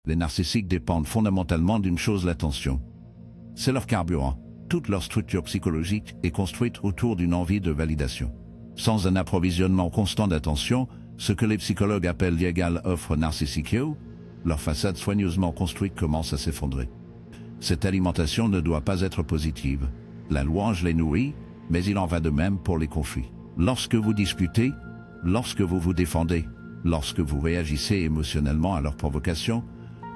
Les narcissiques dépendent fondamentalement d'une chose, l'attention. C'est leur carburant. Toute leur structure psychologique est construite autour d'une envie de validation. Sans un approvisionnement constant d'attention, ce que les psychologues appellent l'égale offre narcissique, leur façade soigneusement construite commence à s'effondrer. Cette alimentation ne doit pas être positive. La louange les nourrit, mais il en va de même pour les conflits. Lorsque vous disputez, lorsque vous vous défendez, lorsque vous réagissez émotionnellement à leurs provocations,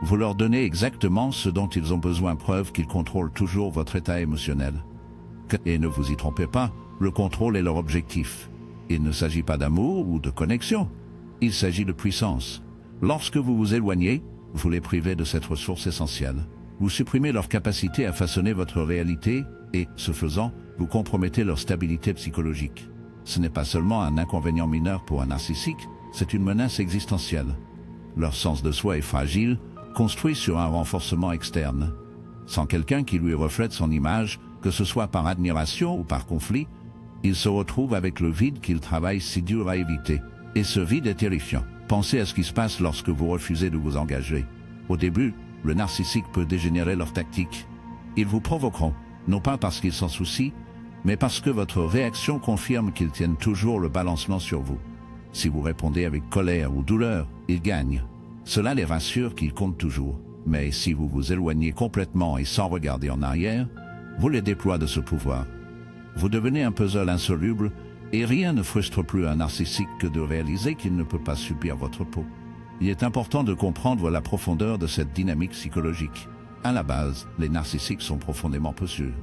vous leur donnez exactement ce dont ils ont besoin, preuve qu'ils contrôlent toujours votre état émotionnel. Et ne vous y trompez pas, le contrôle est leur objectif. Il ne s'agit pas d'amour ou de connexion, il s'agit de puissance. Lorsque vous vous éloignez, vous les privez de cette ressource essentielle. Vous supprimez leur capacité à façonner votre réalité et, ce faisant, vous compromettez leur stabilité psychologique. Ce n'est pas seulement un inconvénient mineur pour un narcissique, c'est une menace existentielle. Leur sens de soi est fragile, construit sur un renforcement externe. Sans quelqu'un qui lui reflète son image, que ce soit par admiration ou par conflit, il se retrouve avec le vide qu'il travaille si dur à éviter. Et ce vide est terrifiant. Pensez à ce qui se passe lorsque vous refusez de vous engager. Au début, le narcissique peut dégénérer leur tactique. Ils vous provoqueront, non pas parce qu'ils s'en soucient, mais parce que votre réaction confirme qu'ils tiennent toujours le balancement sur vous. Si vous répondez avec colère ou douleur, ils gagnent. Cela les rassure qu'ils comptent toujours. Mais si vous vous éloignez complètement et sans regarder en arrière, vous les déploient de ce pouvoir. Vous devenez un puzzle insoluble et rien ne frustre plus un narcissique que de réaliser qu'il ne peut pas subir votre peau. Il est important de comprendre la profondeur de cette dynamique psychologique. À la base, les narcissiques sont profondément possédés.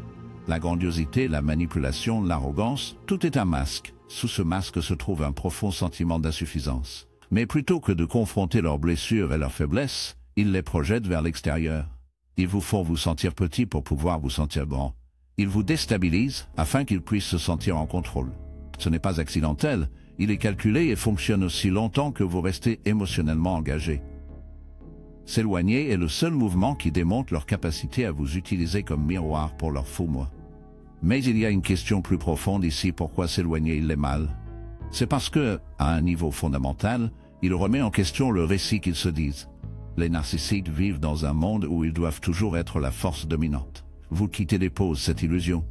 La grandiosité, la manipulation, l'arrogance, tout est un masque. Sous ce masque se trouve un profond sentiment d'insuffisance. Mais plutôt que de confronter leurs blessures et leurs faiblesses, ils les projettent vers l'extérieur. Ils vous font vous sentir petit pour pouvoir vous sentir grand. Ils vous déstabilisent afin qu'ils puissent se sentir en contrôle. Ce n'est pas accidentel, il est calculé et fonctionne aussi longtemps que vous restez émotionnellement engagé. S'éloigner est le seul mouvement qui démontre leur capacité à vous utiliser comme miroir pour leur faux moi. Mais il y a une question plus profonde ici, pourquoi s'éloigner il est mal? C'est parce que, à un niveau fondamental, il remet en question le récit qu'ils se disent. Les narcissiques vivent dans un monde où ils doivent toujours être la force dominante. Vous quittez dépose cette illusion.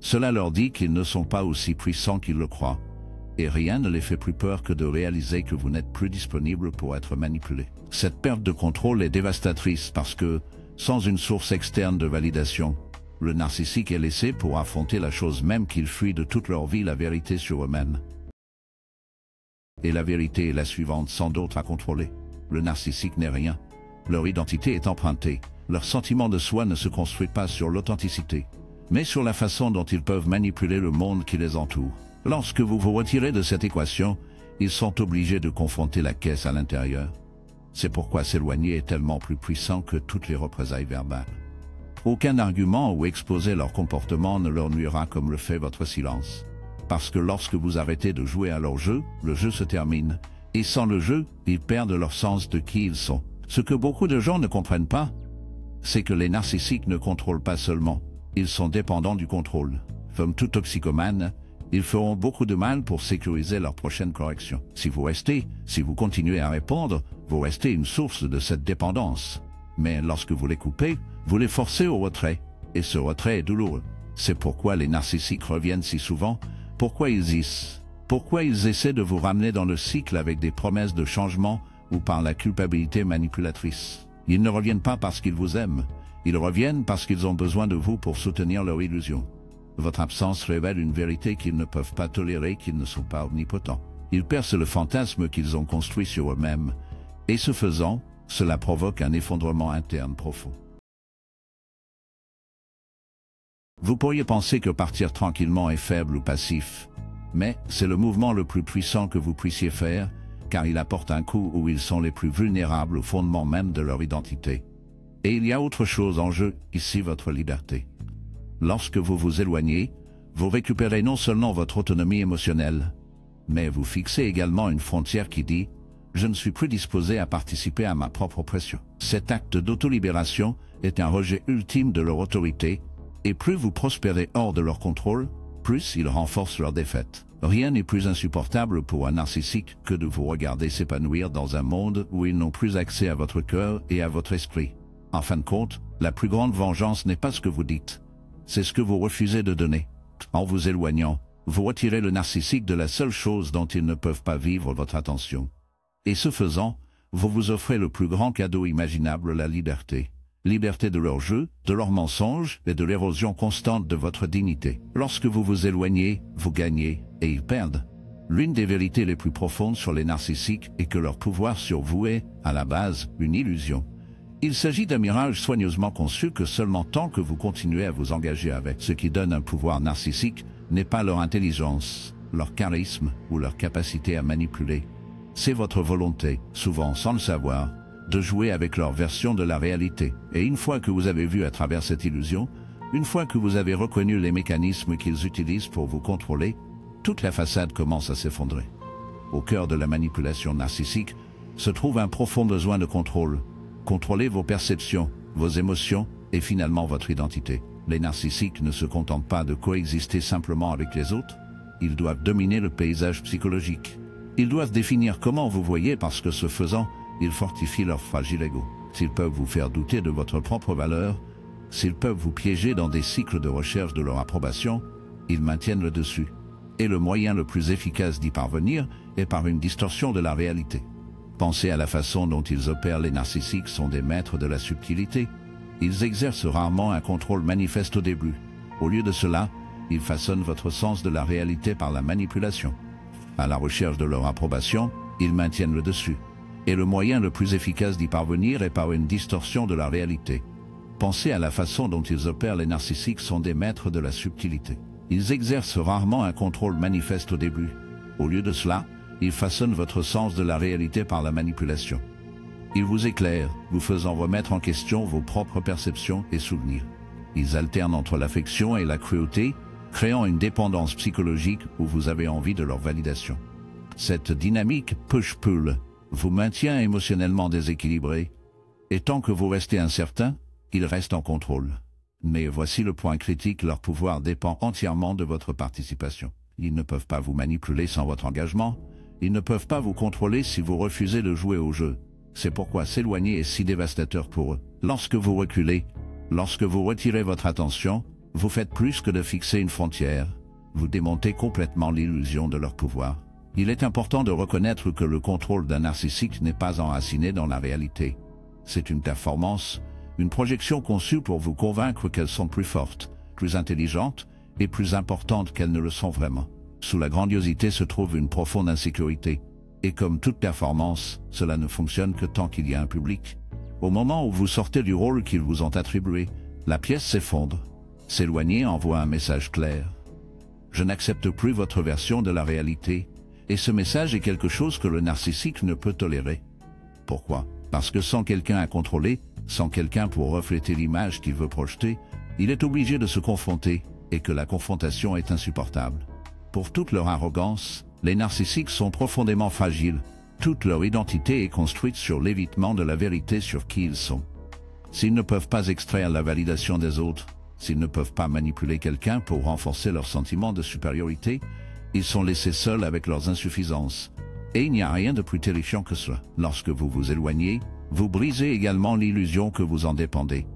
Cela leur dit qu'ils ne sont pas aussi puissants qu'ils le croient, et rien ne les fait plus peur que de réaliser que vous n'êtes plus disponible pour être manipulé. Cette perte de contrôle est dévastatrice parce que, sans une source externe de validation, le narcissique est laissé pour affronter la chose même qu'ils fuient de toute leur vie, la vérité sur eux-mêmes. Et la vérité est la suivante, sans d'autre à contrôler. Le narcissique n'est rien. Leur identité est empruntée. Leur sentiment de soi ne se construit pas sur l'authenticité, mais sur la façon dont ils peuvent manipuler le monde qui les entoure. Lorsque vous vous retirez de cette équation, ils sont obligés de confronter la caisse à l'intérieur. C'est pourquoi s'éloigner est tellement plus puissant que toutes les représailles verbales. Aucun argument ou exposer leur comportement ne leur nuira comme le fait votre silence. Parce que lorsque vous arrêtez de jouer à leur jeu, le jeu se termine. Et sans le jeu, ils perdent leur sens de qui ils sont. Ce que beaucoup de gens ne comprennent pas, c'est que les narcissiques ne contrôlent pas seulement. Ils sont dépendants du contrôle. Comme tout toxicomane, ils feront beaucoup de mal pour sécuriser leur prochaine correction. Si vous continuez à répondre, vous restez une source de cette dépendance. Mais lorsque vous les coupez, vous les forcez au retrait. Et ce retrait est douloureux. C'est pourquoi les narcissiques reviennent si souvent, pourquoi ils essaient de vous ramener dans le cycle avec des promesses de changement ou par la culpabilité manipulatrice. Ils ne reviennent pas parce qu'ils vous aiment, ils reviennent parce qu'ils ont besoin de vous pour soutenir leur illusion. Votre absence révèle une vérité qu'ils ne peuvent pas tolérer, qu'ils ne sont pas omnipotents. Ils percent le fantasme qu'ils ont construit sur eux-mêmes, et ce faisant, cela provoque un effondrement interne profond. Vous pourriez penser que partir tranquillement est faible ou passif, mais c'est le mouvement le plus puissant que vous puissiez faire, car il apporte un coup où ils sont les plus vulnérables au fondement même de leur identité. Et il y a autre chose en jeu, ici votre liberté. Lorsque vous vous éloignez, vous récupérez non seulement votre autonomie émotionnelle, mais vous fixez également une frontière qui dit « Je ne suis plus disposé à participer à ma propre oppression ». Cet acte d'autolibération est un rejet ultime de leur autorité, et plus vous prospérez hors de leur contrôle, plus ils renforcent leur défaite. Rien n'est plus insupportable pour un narcissique que de vous regarder s'épanouir dans un monde où ils n'ont plus accès à votre cœur et à votre esprit. En fin de compte, la plus grande vengeance n'est pas ce que vous dites, c'est ce que vous refusez de donner. En vous éloignant, vous retirez le narcissique de la seule chose dont ils ne peuvent pas vivre, votre attention. Et ce faisant, vous vous offrez le plus grand cadeau imaginable, la liberté. Liberté de leur jeu, de leurs mensonges et de l'érosion constante de votre dignité. Lorsque vous vous éloignez, vous gagnez et ils perdent. L'une des vérités les plus profondes sur les narcissiques est que leur pouvoir sur vous est, à la base, une illusion. Il s'agit d'un mirage soigneusement conçu que seulement tant que vous continuez à vous engager avec. Ce qui donne un pouvoir narcissique n'est pas leur intelligence, leur charisme ou leur capacité à manipuler. C'est votre volonté, souvent sans le savoir, de jouer avec leur version de la réalité. Et une fois que vous avez vu à travers cette illusion, une fois que vous avez reconnu les mécanismes qu'ils utilisent pour vous contrôler, toute la façade commence à s'effondrer. Au cœur de la manipulation narcissique se trouve un profond besoin de contrôle. Contrôler vos perceptions, vos émotions et finalement votre identité. Les narcissiques ne se contentent pas de coexister simplement avec les autres, ils doivent dominer le paysage psychologique. Ils doivent définir comment vous voyez parce que ce faisant, ils fortifient leur fragile ego. S'ils peuvent vous faire douter de votre propre valeur, s'ils peuvent vous piéger dans des cycles de recherche de leur approbation, ils maintiennent le dessus. Et le moyen le plus efficace d'y parvenir est par une distorsion de la réalité. Pensez à la façon dont ils opèrent. Les narcissiques sont des maîtres de la subtilité. Ils exercent rarement un contrôle manifeste au début. Au lieu de cela, ils façonnent votre sens de la réalité par la manipulation. À la recherche de leur approbation, ils maintiennent le dessus. Et le moyen le plus efficace d'y parvenir est par une distorsion de la réalité. Pensez à la façon dont ils opèrent. Les narcissiques sont des maîtres de la subtilité. Ils exercent rarement un contrôle manifeste au début. Au lieu de cela, ils façonnent votre sens de la réalité par la manipulation. Ils vous éclairent, vous faisant remettre en question vos propres perceptions et souvenirs. Ils alternent entre l'affection et la cruauté, créant une dépendance psychologique où vous avez envie de leur validation. Cette dynamique push-pull vous maintient émotionnellement déséquilibré, et tant que vous restez incertain, ils restent en contrôle. Mais voici le point critique, leur pouvoir dépend entièrement de votre participation. Ils ne peuvent pas vous manipuler sans votre engagement, ils ne peuvent pas vous contrôler si vous refusez de jouer au jeu. C'est pourquoi s'éloigner est si dévastateur pour eux. Lorsque vous reculez, lorsque vous retirez votre attention, vous faites plus que de fixer une frontière, vous démontez complètement l'illusion de leur pouvoir. Il est important de reconnaître que le contrôle d'un narcissique n'est pas enraciné dans la réalité. C'est une performance, une projection conçue pour vous convaincre qu'elles sont plus fortes, plus intelligentes et plus importantes qu'elles ne le sont vraiment. Sous la grandiosité se trouve une profonde insécurité. Et comme toute performance, cela ne fonctionne que tant qu'il y a un public. Au moment où vous sortez du rôle qu'ils vous ont attribué, la pièce s'effondre. S'éloigner envoie un message clair. Je n'accepte plus votre version de la réalité. Et ce message est quelque chose que le narcissique ne peut tolérer. Pourquoi? Parce que sans quelqu'un à contrôler, sans quelqu'un pour refléter l'image qu'il veut projeter, il est obligé de se confronter, et que la confrontation est insupportable. Pour toute leur arrogance, les narcissiques sont profondément fragiles. Toute leur identité est construite sur l'évitement de la vérité sur qui ils sont. S'ils ne peuvent pas extraire la validation des autres, s'ils ne peuvent pas manipuler quelqu'un pour renforcer leur sentiment de supériorité, ils sont laissés seuls avec leurs insuffisances. Et il n'y a rien de plus terrifiant que cela. Lorsque vous vous éloignez, vous brisez également l'illusion que vous en dépendez.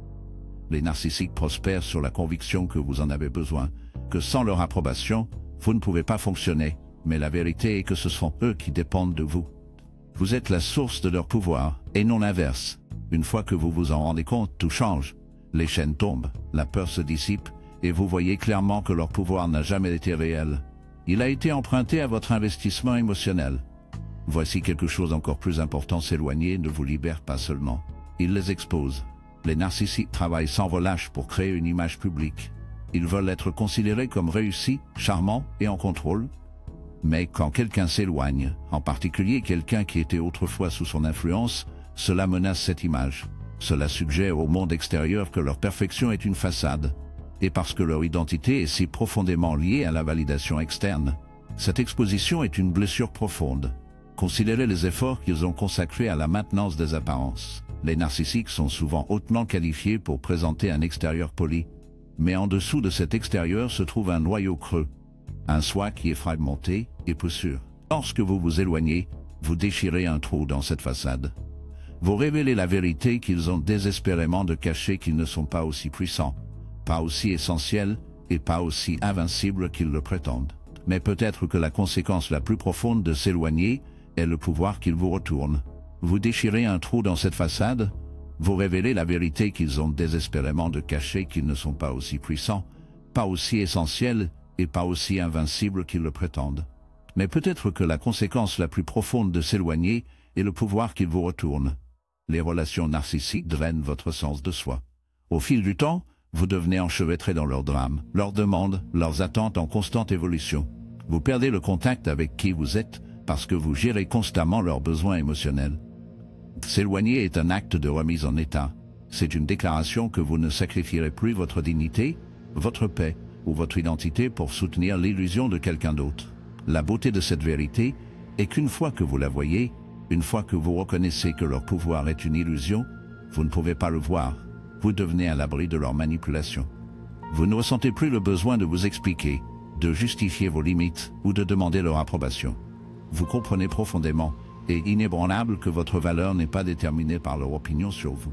Les narcissiques prospèrent sur la conviction que vous en avez besoin, que sans leur approbation, vous ne pouvez pas fonctionner, mais la vérité est que ce sont eux qui dépendent de vous. Vous êtes la source de leur pouvoir, et non l'inverse. Une fois que vous vous en rendez compte, tout change. Les chaînes tombent, la peur se dissipe, et vous voyez clairement que leur pouvoir n'a jamais été réel. Il a été emprunté à votre investissement émotionnel. Voici quelque chose d'encore plus important, s'éloigner ne vous libère pas seulement. Il les expose. Les narcissiques travaillent sans relâche pour créer une image publique. Ils veulent être considérés comme réussis, charmants et en contrôle. Mais quand quelqu'un s'éloigne, en particulier quelqu'un qui était autrefois sous son influence, cela menace cette image. Cela suggère au monde extérieur que leur perfection est une façade. Et parce que leur identité est si profondément liée à la validation externe, cette exposition est une blessure profonde. Considérez les efforts qu'ils ont consacrés à la maintenance des apparences. Les narcissiques sont souvent hautement qualifiés pour présenter un extérieur poli, mais en dessous de cet extérieur se trouve un noyau creux. Un soi qui est fragmenté et peu sûr. Lorsque vous vous éloignez, vous déchirez un trou dans cette façade. Vous révélez la vérité qu'ils ont désespérément de cacher, qu'ils ne sont pas aussi puissants, pas aussi essentiels et pas aussi invincibles qu'ils le prétendent. Mais peut-être que la conséquence la plus profonde de s'éloigner est le pouvoir qu'ils vous retournent. Vous déchirez un trou dans cette façade, vous révélez la vérité qu'ils ont désespérément de cacher, qu'ils ne sont pas aussi puissants, pas aussi essentiels et pas aussi invincibles qu'ils le prétendent. Mais peut-être que la conséquence la plus profonde de s'éloigner est le pouvoir qu'ils vous retournent. Les relations narcissiques drainent votre sens de soi. Au fil du temps, vous devenez enchevêtré dans leurs drames, leurs demandes, leurs attentes en constante évolution. Vous perdez le contact avec qui vous êtes parce que vous gérez constamment leurs besoins émotionnels. S'éloigner est un acte de remise en état. C'est une déclaration que vous ne sacrifierez plus votre dignité, votre paix ou votre identité pour soutenir l'illusion de quelqu'un d'autre. La beauté de cette vérité est qu'une fois que vous la voyez, une fois que vous reconnaissez que leur pouvoir est une illusion, vous ne pouvez pas le voir. Vous devenez à l'abri de leur manipulation. Vous ne ressentez plus le besoin de vous expliquer, de justifier vos limites ou de demander leur approbation. Vous comprenez profondément et inébranlable que votre valeur n'est pas déterminée par leur opinion sur vous.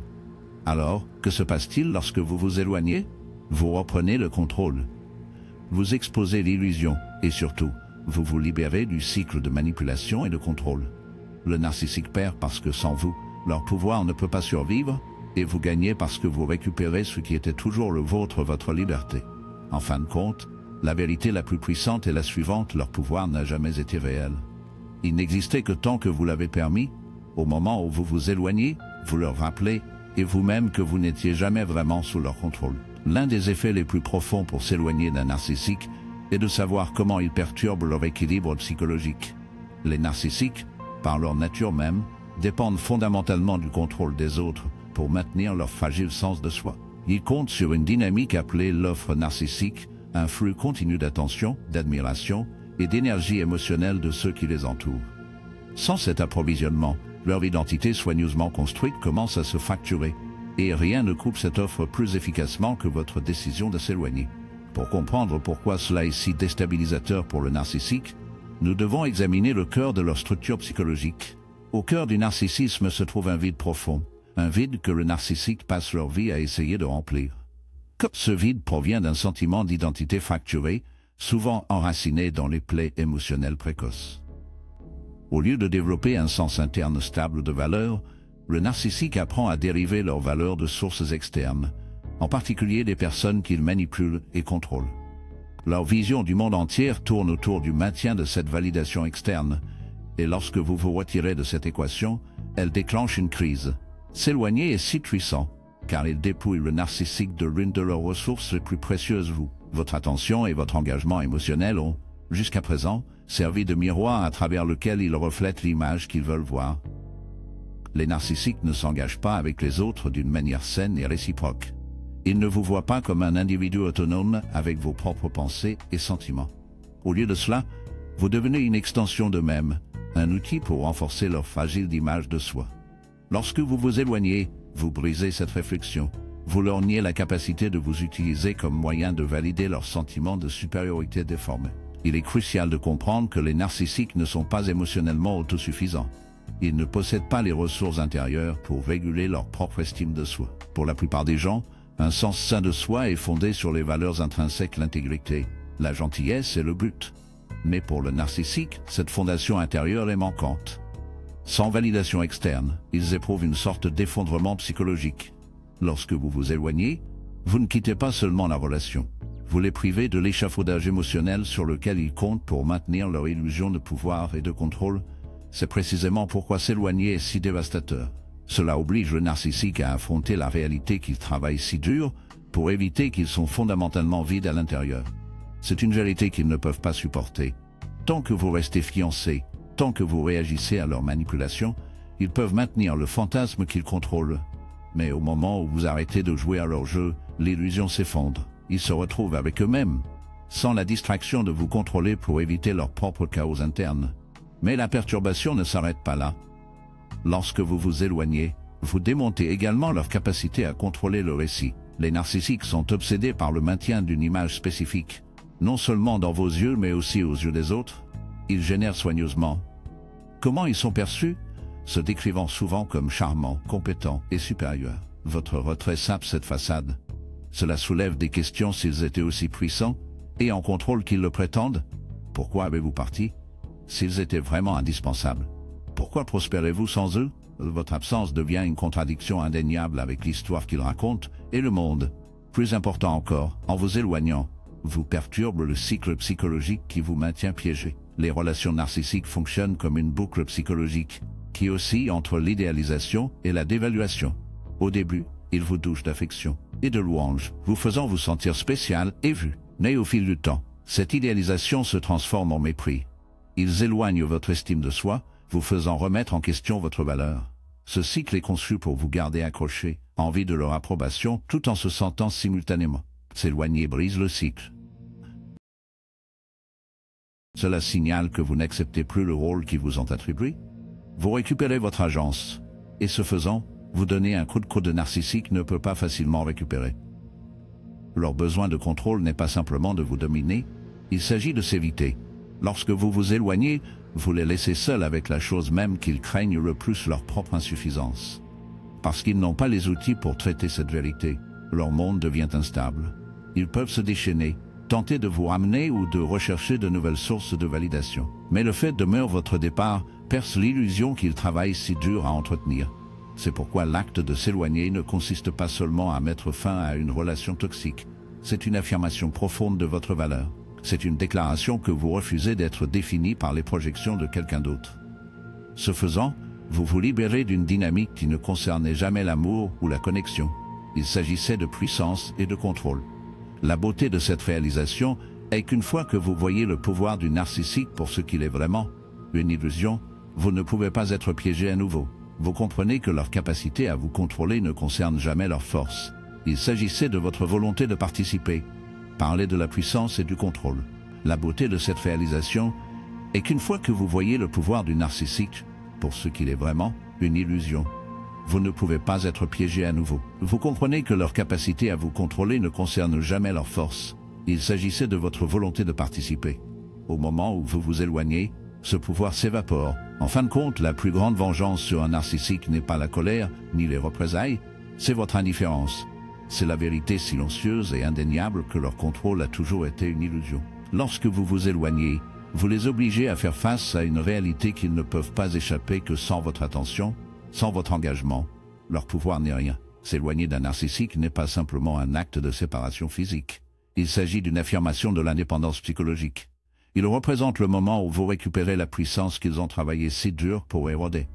Alors, que se passe-t-il lorsque vous vous éloignez? Vous reprenez le contrôle. Vous exposez l'illusion et surtout, vous vous libérez du cycle de manipulation et de contrôle. Le narcissique perd parce que sans vous, leur pouvoir ne peut pas survivre, et vous gagnez parce que vous récupérez ce qui était toujours le vôtre, votre liberté. En fin de compte, la vérité la plus puissante est la suivante: leur pouvoir n'a jamais été réel. Il n'existait que tant que vous l'avez permis. Au moment où vous vous éloignez, vous leur rappelez, et vous-même, que vous n'étiez jamais vraiment sous leur contrôle. L'un des effets les plus profonds pour s'éloigner d'un narcissique est de savoir comment il perturbe leur équilibre psychologique. Les narcissiques, par leur nature même, dépendent fondamentalement du contrôle des autres pour maintenir leur fragile sens de soi. Ils comptent sur une dynamique appelée l'offre narcissique, un flux continu d'attention, d'admiration et d'énergie émotionnelle de ceux qui les entourent. Sans cet approvisionnement, leur identité soigneusement construite commence à se fracturer, et rien ne coupe cette offre plus efficacement que votre décision de s'éloigner. Pour comprendre pourquoi cela est si déstabilisateur pour le narcissique, nous devons examiner le cœur de leur structure psychologique. Au cœur du narcissisme se trouve un vide profond, un vide que le narcissique passe leur vie à essayer de remplir. Ce vide provient d'un sentiment d'identité fracturé, souvent enraciné dans les plaies émotionnelles précoces. Au lieu de développer un sens interne stable de valeurs, le narcissique apprend à dériver leurs valeurs de sources externes, en particulier des personnes qu'il manipule et contrôle. Leur vision du monde entier tourne autour du maintien de cette validation externe, et lorsque vous vous retirez de cette équation, elle déclenche une crise. S'éloigner est si puissant, car il dépouille le narcissique de l'une de leurs ressources les plus précieuses. Votre attention et votre engagement émotionnel ont, jusqu'à présent, servi de miroir à travers lequel ils reflètent l'image qu'ils veulent voir. Les narcissiques ne s'engagent pas avec les autres d'une manière saine et réciproque. Ils ne vous voient pas comme un individu autonome avec vos propres pensées et sentiments. Au lieu de cela, vous devenez une extension d'eux-mêmes, un outil pour renforcer leur fragile image de soi. Lorsque vous vous éloignez, vous brisez cette réflexion. Vous leur niez la capacité de vous utiliser comme moyen de valider leur sentiment de supériorité déformé. Il est crucial de comprendre que les narcissiques ne sont pas émotionnellement autosuffisants. Ils ne possèdent pas les ressources intérieures pour réguler leur propre estime de soi. Pour la plupart des gens, un sens sain de soi est fondé sur les valeurs intrinsèques, l'intégrité, la gentillesse et le but. Mais pour le narcissique, cette fondation intérieure est manquante. Sans validation externe, ils éprouvent une sorte d'effondrement psychologique. Lorsque vous vous éloignez, vous ne quittez pas seulement la relation. Vous les privez de l'échafaudage émotionnel sur lequel ils comptent pour maintenir leur illusion de pouvoir et de contrôle. C'est précisément pourquoi s'éloigner est si dévastateur. Cela oblige le narcissique à affronter la réalité qu'il travaille si dur pour éviter qu'ils sont fondamentalement vides à l'intérieur. C'est une vérité qu'ils ne peuvent pas supporter. Tant que vous restez fiancés, tant que vous réagissez à leur manipulation, ils peuvent maintenir le fantasme qu'ils contrôlent. Mais au moment où vous arrêtez de jouer à leur jeu, l'illusion s'effondre. Ils se retrouvent avec eux-mêmes, sans la distraction de vous contrôler pour éviter leur propre chaos interne. Mais la perturbation ne s'arrête pas là. Lorsque vous vous éloignez, vous démontez également leur capacité à contrôler le récit. Les narcissiques sont obsédés par le maintien d'une image spécifique. non seulement dans vos yeux mais aussi aux yeux des autres. Ils génèrent soigneusement. Comment ils sont perçus? Se décrivant souvent comme charmants, compétents et supérieurs. Votre retrait sape cette façade. Cela soulève des questions s'ils étaient aussi puissants et en contrôle qu'ils le prétendent. Pourquoi avez-vous parti? S'ils étaient vraiment indispensables, pourquoi prospérez-vous sans eux? Votre absence devient une contradiction indéniable avec l'histoire qu'ils racontent et le monde. Plus important encore, en vous éloignant, vous perturbe le cycle psychologique qui vous maintient piégé. Les relations narcissiques fonctionnent comme une boucle psychologique qui oscille entre l'idéalisation et la dévaluation. Au début, ils vous douchent d'affection et de louanges, vous faisant vous sentir spécial et vu. Mais au fil du temps, cette idéalisation se transforme en mépris. Ils éloignent votre estime de soi, vous faisant remettre en question votre valeur. Ce cycle est conçu pour vous garder accroché, envie de leur approbation, tout en se sentant simultanément. S'éloigner brise le cycle. Cela signale que vous n'acceptez plus le rôle qui vous ont attribué. Vous récupérez votre agence, et ce faisant, vous donnez un coup de coude narcissique ne peut pas facilement récupérer. Leur besoin de contrôle n'est pas simplement de vous dominer, il s'agit de s'éviter. Lorsque vous vous éloignez, vous les laissez seuls avec la chose même qu'ils craignent le plus, leur propre insuffisance. Parce qu'ils n'ont pas les outils pour traiter cette vérité, leur monde devient instable. Ils peuvent se déchaîner, tenter de vous ramener ou de rechercher de nouvelles sources de validation. Mais le fait demeure votre départ perce l'illusion qu'ils travaillent si dur à entretenir. C'est pourquoi l'acte de s'éloigner ne consiste pas seulement à mettre fin à une relation toxique. C'est une affirmation profonde de votre valeur. C'est une déclaration que vous refusez d'être définie par les projections de quelqu'un d'autre. Ce faisant, vous vous libérez d'une dynamique qui ne concernait jamais l'amour ou la connexion. Il s'agissait de puissance et de contrôle. La beauté de cette réalisation est qu'une fois que vous voyez le pouvoir du narcissique pour ce qu'il est vraiment, une illusion, vous ne pouvez pas être piégé à nouveau. Vous comprenez que leur capacité à vous contrôler ne concerne jamais leur force. Il s'agissait de votre volonté de participer. Parler de la puissance et du contrôle. La beauté de cette réalisation est qu'une fois que vous voyez le pouvoir du narcissique, pour ce qu'il est vraiment, une illusion, vous ne pouvez pas être piégé à nouveau. Vous comprenez que leur capacité à vous contrôler ne concerne jamais leur force. Il s'agissait de votre volonté de participer. Au moment où vous vous éloignez, ce pouvoir s'évapore. En fin de compte, la plus grande vengeance sur un narcissique n'est pas la colère, ni les représailles, c'est votre indifférence. C'est la vérité silencieuse et indéniable que leur contrôle a toujours été une illusion. Lorsque vous vous éloignez, vous les obligez à faire face à une réalité qu'ils ne peuvent pas échapper que sans votre attention, sans votre engagement. Leur pouvoir n'est rien. S'éloigner d'un narcissique n'est pas simplement un acte de séparation physique. Il s'agit d'une affirmation de l'indépendance psychologique. Il représente le moment où vous récupérez la puissance qu'ils ont travaillé si dur pour éroder.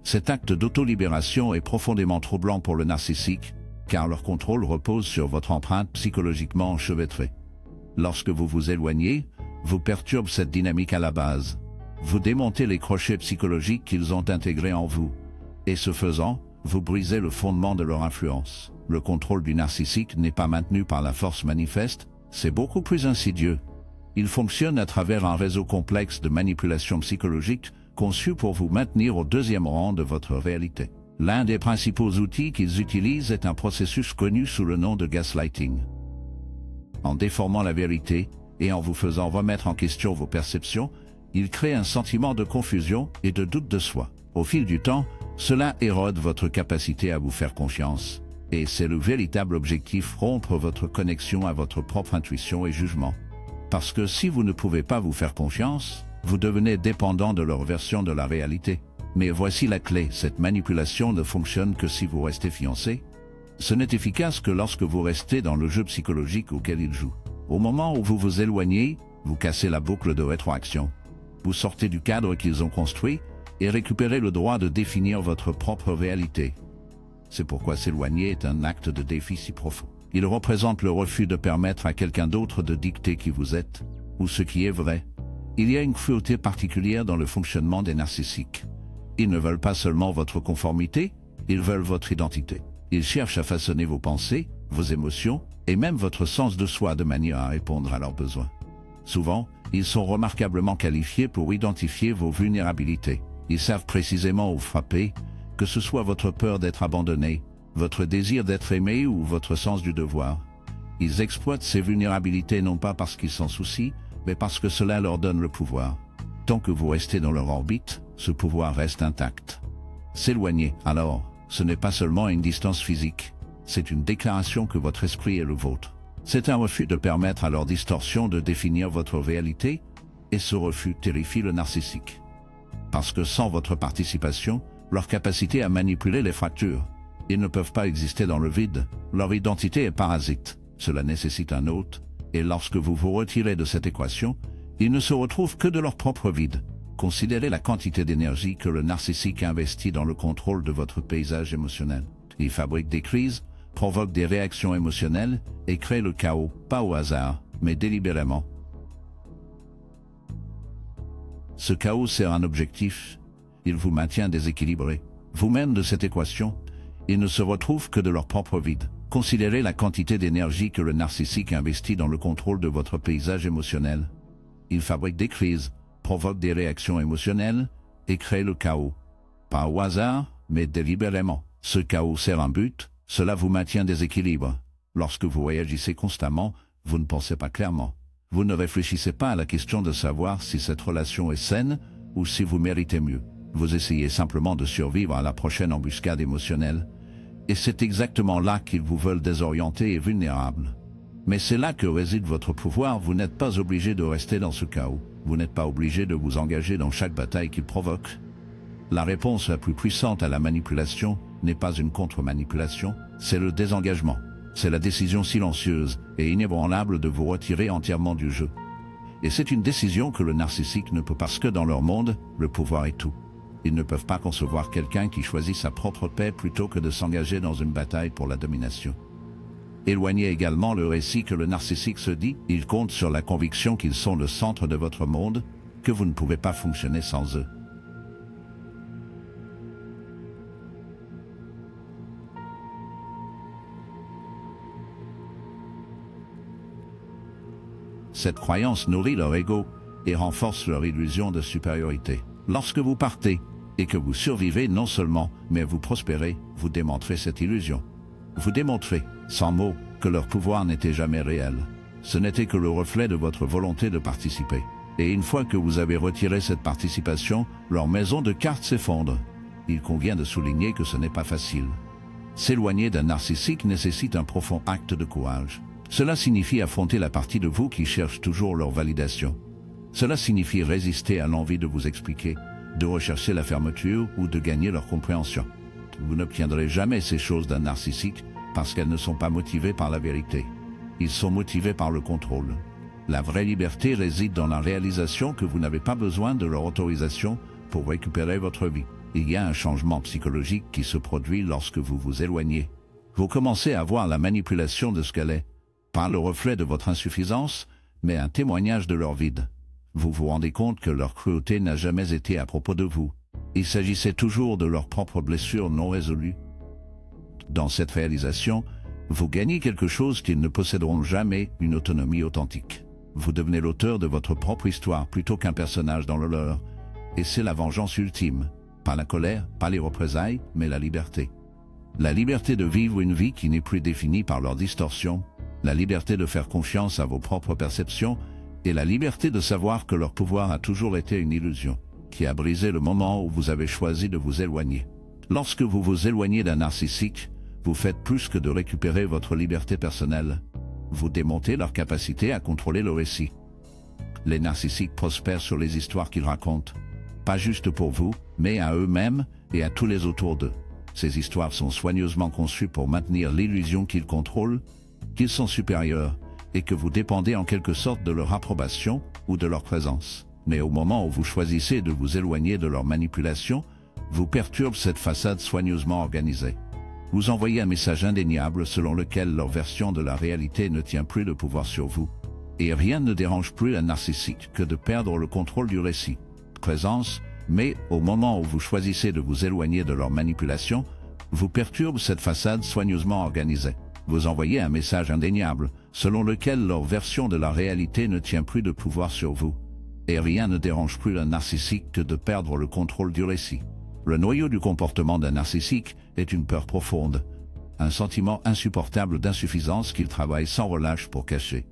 Cet acte d'autolibération est profondément troublant pour le narcissique, car leur contrôle repose sur votre empreinte psychologiquement enchevêtrée. Lorsque vous vous éloignez, vous perturbez cette dynamique à la base. Vous démontez les crochets psychologiques qu'ils ont intégrés en vous. Et ce faisant, vous brisez le fondement de leur influence. Le contrôle du narcissique n'est pas maintenu par la force manifeste, c'est beaucoup plus insidieux. Il fonctionne à travers un réseau complexe de manipulation psychologique conçu pour vous maintenir au deuxième rang de votre réalité. L'un des principaux outils qu'ils utilisent est un processus connu sous le nom de gaslighting. En déformant la vérité et en vous faisant remettre en question vos perceptions, ils créent un sentiment de confusion et de doute de soi. Au fil du temps, cela érode votre capacité à vous faire confiance. Et c'est le véritable objectif: rompre votre connexion à votre propre intuition et jugement. Parce que si vous ne pouvez pas vous faire confiance, vous devenez dépendant de leur version de la réalité. Mais voici la clé, cette manipulation ne fonctionne que si vous restez fiancé. Ce n'est efficace que lorsque vous restez dans le jeu psychologique auquel ils jouent. Au moment où vous vous éloignez, vous cassez la boucle de rétroaction. Vous sortez du cadre qu'ils ont construit et récupérez le droit de définir votre propre réalité. C'est pourquoi s'éloigner est un acte de défi si profond. Il représente le refus de permettre à quelqu'un d'autre de dicter qui vous êtes, ou ce qui est vrai. Il y a une cruauté particulière dans le fonctionnement des narcissiques. Ils ne veulent pas seulement votre conformité, ils veulent votre identité. Ils cherchent à façonner vos pensées, vos émotions, et même votre sens de soi de manière à répondre à leurs besoins. Souvent, ils sont remarquablement qualifiés pour identifier vos vulnérabilités. Ils savent précisément où frapper, que ce soit votre peur d'être abandonné, votre désir d'être aimé ou votre sens du devoir. Ils exploitent ces vulnérabilités non pas parce qu'ils s'en soucient, mais parce que cela leur donne le pouvoir. Tant que vous restez dans leur orbite, ce pouvoir reste intact. S'éloigner, alors, ce n'est pas seulement une distance physique, c'est une déclaration que votre esprit est le vôtre. C'est un refus de permettre à leur distorsion de définir votre réalité, et ce refus terrifie le narcissique. Parce que sans votre participation, leur capacité à manipuler les fractures, ils ne peuvent pas exister dans le vide, leur identité est parasite, cela nécessite un hôte, et lorsque vous vous retirez de cette équation, ils ne se retrouvent que de leur propre vide. Considérez la quantité d'énergie que le narcissique investit dans le contrôle de votre paysage émotionnel. Il fabrique des crises, provoque des réactions émotionnelles et crée le chaos, pas au hasard, mais délibérément. Ce chaos sert un objectif, il vous maintient déséquilibré. Vous-même de cette équation, ils ne se retrouvent que de leur propre vide. Considérez la quantité d'énergie que le narcissique investit dans le contrôle de votre paysage émotionnel. Il fabrique des crises, provoque des réactions émotionnelles et crée le chaos. Pas au hasard, mais délibérément. Ce chaos sert un but, cela vous maintient déséquilibre. Lorsque vous réagissez constamment, vous ne pensez pas clairement. Vous ne réfléchissez pas à la question de savoir si cette relation est saine ou si vous méritez mieux. Vous essayez simplement de survivre à la prochaine embuscade émotionnelle. Et c'est exactement là qu'ils vous veulent désorienter et vulnérable. Mais c'est là que réside votre pouvoir, vous n'êtes pas obligé de rester dans ce chaos. Vous n'êtes pas obligé de vous engager dans chaque bataille qu'il provoque. La réponse la plus puissante à la manipulation n'est pas une contre-manipulation, c'est le désengagement. C'est la décision silencieuse et inébranlable de vous retirer entièrement du jeu. Et c'est une décision que le narcissique ne peut parce que dans leur monde, le pouvoir est tout. Ils ne peuvent pas concevoir quelqu'un qui choisit sa propre paix plutôt que de s'engager dans une bataille pour la domination. Éloignez également le récit que le narcissique se dit, il compte sur la conviction qu'ils sont le centre de votre monde, que vous ne pouvez pas fonctionner sans eux. Cette croyance nourrit leur ego et renforce leur illusion de supériorité. Lorsque vous partez et que vous survivez non seulement, mais vous prospérez, vous démontrez cette illusion. Vous démontrez, sans mots, que leur pouvoir n'était jamais réel. Ce n'était que le reflet de votre volonté de participer. Et une fois que vous avez retiré cette participation, leur maison de cartes s'effondre. Il convient de souligner que ce n'est pas facile. S'éloigner d'un narcissique nécessite un profond acte de courage. Cela signifie affronter la partie de vous qui cherche toujours leur validation. Cela signifie résister à l'envie de vous expliquer, de rechercher la fermeture ou de gagner leur compréhension. Vous n'obtiendrez jamais ces choses d'un narcissique parce qu'elles ne sont pas motivées par la vérité. Ils sont motivés par le contrôle. La vraie liberté réside dans la réalisation que vous n'avez pas besoin de leur autorisation pour récupérer votre vie. Il y a un changement psychologique qui se produit lorsque vous vous éloignez. Vous commencez à voir la manipulation de ce qu'elle est. Pas le reflet de votre insuffisance, mais un témoignage de leur vide. Vous vous rendez compte que leur cruauté n'a jamais été à propos de vous. Il s'agissait toujours de leurs propres blessures non résolues. Dans cette réalisation, vous gagnez quelque chose qu'ils ne posséderont jamais, une autonomie authentique. Vous devenez l'auteur de votre propre histoire plutôt qu'un personnage dans le leur. Et c'est la vengeance ultime. Pas la colère, pas les représailles, mais la liberté. La liberté de vivre une vie qui n'est plus définie par leurs distorsions, la liberté de faire confiance à vos propres perceptions et la liberté de savoir que leur pouvoir a toujours été une illusion, qui a brisé le moment où vous avez choisi de vous éloigner. Lorsque vous vous éloignez d'un narcissique, vous faites plus que de récupérer votre liberté personnelle. Vous démontez leur capacité à contrôler le récit. Les narcissiques prospèrent sur les histoires qu'ils racontent, pas juste pour vous, mais à eux-mêmes et à tous les autour d'eux. Ces histoires sont soigneusement conçues pour maintenir l'illusion qu'ils contrôlent, qu'ils sont supérieurs, et que vous dépendez en quelque sorte de leur approbation ou de leur présence. Mais au moment où vous choisissez de vous éloigner de leur manipulation, vous perturbez cette façade soigneusement organisée. Vous envoyez un message indéniable selon lequel leur version de la réalité ne tient plus de pouvoir sur vous. Et rien ne dérange plus un narcissique que de perdre le contrôle du récit. Présence, mais au moment où vous choisissez de vous éloigner de leur manipulation, vous perturbez cette façade soigneusement organisée. Vous envoyez un message indéniable, selon lequel leur version de la réalité ne tient plus de pouvoir sur vous. Et rien ne dérange plus un narcissique que de perdre le contrôle du récit. Le noyau du comportement d'un narcissique est une peur profonde. un sentiment insupportable d'insuffisance qu'ils travaillent sans relâche pour cacher.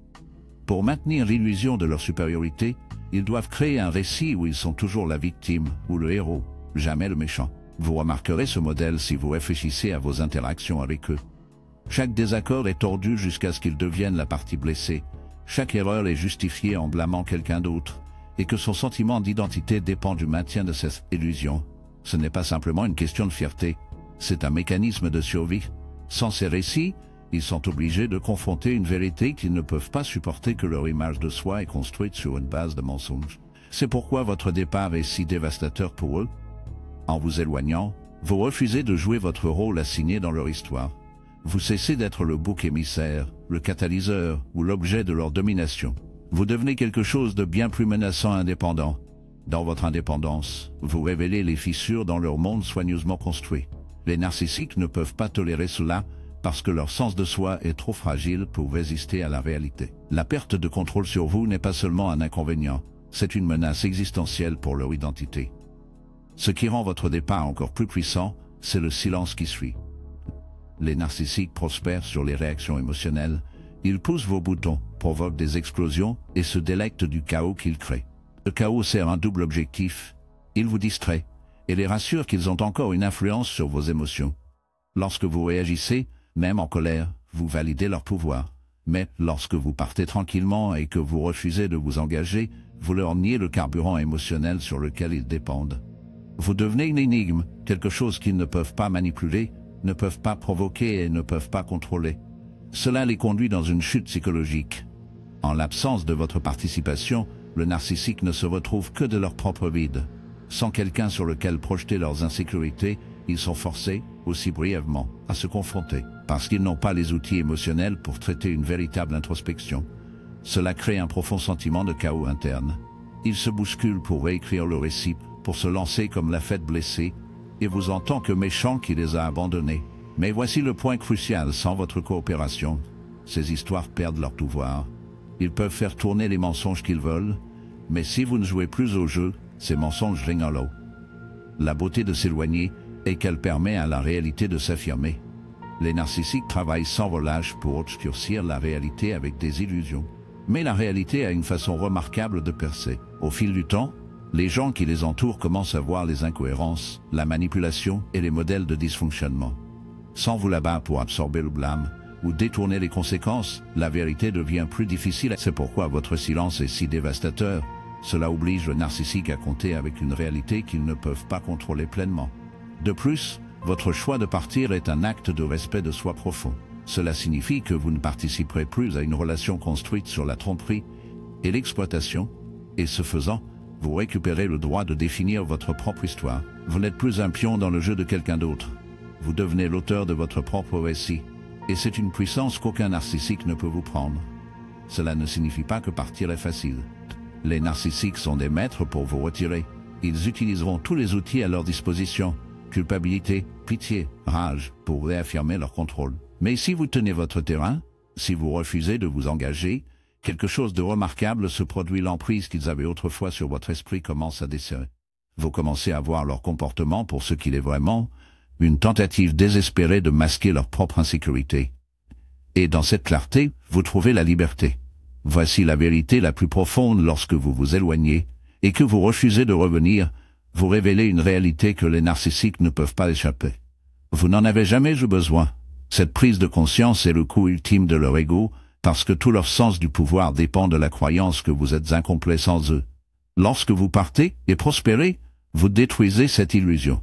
Pour maintenir l'illusion de leur supériorité, ils doivent créer un récit où ils sont toujours la victime ou le héros, jamais le méchant. Vous remarquerez ce modèle si vous réfléchissez à vos interactions avec eux. Chaque désaccord est tordu jusqu'à ce qu'il devienne la partie blessée. Chaque erreur est justifiée en blâmant quelqu'un d'autre, et que son sentiment d'identité dépend du maintien de cette illusion. Ce n'est pas simplement une question de fierté, c'est un mécanisme de survie. Sans ces récits, ils sont obligés de confronter une vérité qu'ils ne peuvent pas supporter que leur image de soi est construite sur une base de mensonges. C'est pourquoi votre départ est si dévastateur pour eux. En vous éloignant, vous refusez de jouer votre rôle assigné dans leur histoire. Vous cessez d'être le bouc émissaire, le catalyseur ou l'objet de leur domination. Vous devenez quelque chose de bien plus menaçant et indépendant. Dans votre indépendance, vous révélez les fissures dans leur monde soigneusement construit. Les narcissiques ne peuvent pas tolérer cela parce que leur sens de soi est trop fragile pour résister à la réalité. La perte de contrôle sur vous n'est pas seulement un inconvénient, c'est une menace existentielle pour leur identité. Ce qui rend votre départ encore plus puissant, c'est le silence qui suit. Les narcissiques prospèrent sur les réactions émotionnelles, ils poussent vos boutons, provoquent des explosions et se délectent du chaos qu'ils créent. Le chaos sert un double objectif, il vous distrait et les rassure qu'ils ont encore une influence sur vos émotions. Lorsque vous réagissez, même en colère, vous validez leur pouvoir. Mais lorsque vous partez tranquillement et que vous refusez de vous engager, vous leur niez le carburant émotionnel sur lequel ils dépendent. Vous devenez une énigme, quelque chose qu'ils ne peuvent pas manipuler, ne peuvent pas provoquer et ne peuvent pas contrôler. Cela les conduit dans une chute psychologique. En l'absence de votre participation, le narcissique ne se retrouve que de leur propre vide. Sans quelqu'un sur lequel projeter leurs insécurités, ils sont forcés, aussi brièvement, à se confronter, parce qu'ils n'ont pas les outils émotionnels pour traiter une véritable introspection. Cela crée un profond sentiment de chaos interne. Ils se bousculent pour réécrire le récit, pour se lancer comme la fête blessée, et vous en tant que méchant qui les a abandonnés. Mais voici le point crucial, sans votre coopération, ces histoires perdent leur pouvoir. Ils peuvent faire tourner les mensonges qu'ils veulent, mais si vous ne jouez plus au jeu, ces mensonges rinent en l'eau. La beauté de s'éloigner est qu'elle permet à la réalité de s'affirmer. Les narcissiques travaillent sans relâche pour obscurcir la réalité avec des illusions. Mais la réalité a une façon remarquable de percer. Au fil du temps, les gens qui les entourent commencent à voir les incohérences, la manipulation et les modèles de dysfonctionnement. Sans vous là-bas pour absorber le blâme ou détourner les conséquences, la vérité devient plus difficile. C'est pourquoi votre silence est si dévastateur. Cela oblige le narcissique à compter avec une réalité qu'ils ne peuvent pas contrôler pleinement. De plus, votre choix de partir est un acte de respect de soi profond. Cela signifie que vous ne participerez plus à une relation construite sur la tromperie et l'exploitation, et ce faisant, vous récupérez le droit de définir votre propre histoire. Vous n'êtes plus un pion dans le jeu de quelqu'un d'autre. Vous devenez l'auteur de votre propre récit. Et c'est une puissance qu'aucun narcissique ne peut vous prendre. Cela ne signifie pas que partir est facile. Les narcissiques sont des maîtres pour vous retirer. Ils utiliseront tous les outils à leur disposition, culpabilité, pitié, rage, pour réaffirmer leur contrôle. Mais si vous tenez votre terrain, si vous refusez de vous engager, quelque chose de remarquable se produit. L'emprise qu'ils avaient autrefois sur votre esprit commence à desserrer. Vous commencez à voir leur comportement pour ce qu'il est vraiment, une tentative désespérée de masquer leur propre insécurité. Et dans cette clarté, vous trouvez la liberté. Voici la vérité la plus profonde. Lorsque vous vous éloignez et que vous refusez de revenir, vous révélez une réalité que les narcissiques ne peuvent pas échapper. Vous n'en avez jamais eu besoin. Cette prise de conscience est le coup ultime de leur ego, parce que tout leur sens du pouvoir dépend de la croyance que vous êtes incomplet sans eux. Lorsque vous partez et prospérez, vous détruisez cette illusion.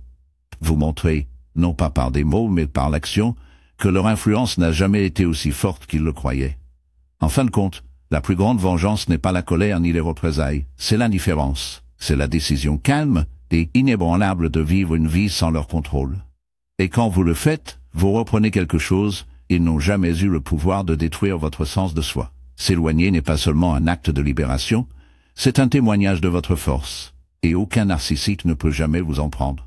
Vous montrez, non pas par des mots mais par l'action, que leur influence n'a jamais été aussi forte qu'ils le croyaient. En fin de compte, la plus grande vengeance n'est pas la colère ni les représailles, c'est l'indifférence. C'est la décision calme et inébranlable de vivre une vie sans leur contrôle. Et quand vous le faites, vous reprenez quelque chose, ils n'ont jamais eu le pouvoir de détruire votre sens de soi. S'éloigner n'est pas seulement un acte de libération, c'est un témoignage de votre force, et aucun narcissique ne peut jamais vous en prendre.